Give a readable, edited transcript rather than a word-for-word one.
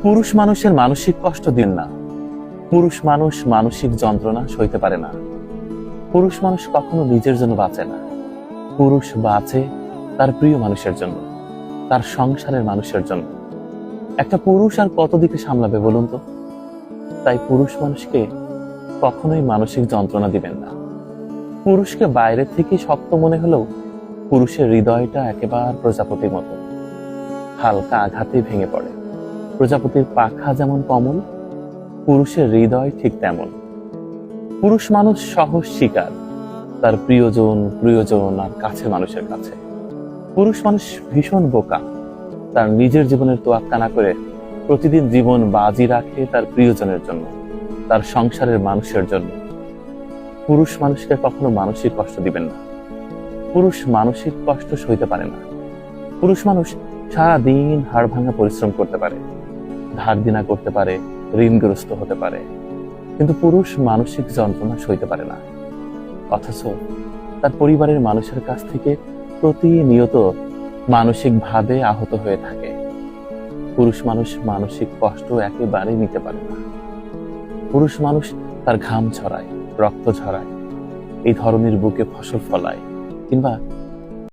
পুরুষ মানুষের মানসিক কষ্ট দিন না। পুরুষ মানুষ মানসিক যন্ত্রণা সইতে পারে না। পুরুষ মানুষ কখনো নিজের জন্য বাঁচে না। পুরুষ বাঁচে তার প্রিয় মানুষের জন্য, তার সংসারের মানুষের জন্য। একটা পুরুষ আর কত দিকে সামলাবে বলুন তো? তাই পুরুষ মানুষকে কখনোই মানসিক যন্ত্রণা দিবেন না। পুরুষকে বাইরে থেকে শক্ত মনে হলেও পুরুষের হৃদয়টা একেবারে প্রজাপতির মতো, হালকা আঘাতে ভেঙে পড়ে। প্রজাপতির পাখা যেমন কমল, পুরুষের হৃদয় ঠিক তেমন। পুরুষ মানুষ সহজ শিকার তার প্রিয়জন আর কাছের মানুষের কাছে। পুরুষ মানুষ ভীষণ বোকা, তার নিজের জীবনের তোয়াক্কা না করে প্রতিদিন জীবন বাজি রাখে তার প্রিয়জনের জন্য, তার সংসারের মানুষের জন্য। পুরুষ মানুষকে কখনো মানসিক কষ্ট দিবেন না। পুরুষ মানসিক কষ্ট সইতে পারে না। পুরুষ মানুষ সারাদিন হাড় ভাঙা পরিশ্রম করতে পারে, ধার দেনা করতে পারে, ঋণগ্রস্ত হতে পারে, কিন্তু পুরুষ মানসিক যন্ত্রণা সইতে পারে না। অথচ তার পরিবারের মানুষের কাছ থেকে প্রতিনিয়ত মানসিকভাবে আহত হয়ে থাকে। পুরুষ মানুষ মানসিক কষ্ট একেবারে নিতে পারে না। পুরুষ মানুষ তার ঘাম ছড়ায়, রক্ত ঝরায়, এই ধরনের বুকে ফসল ফলায়, কিংবা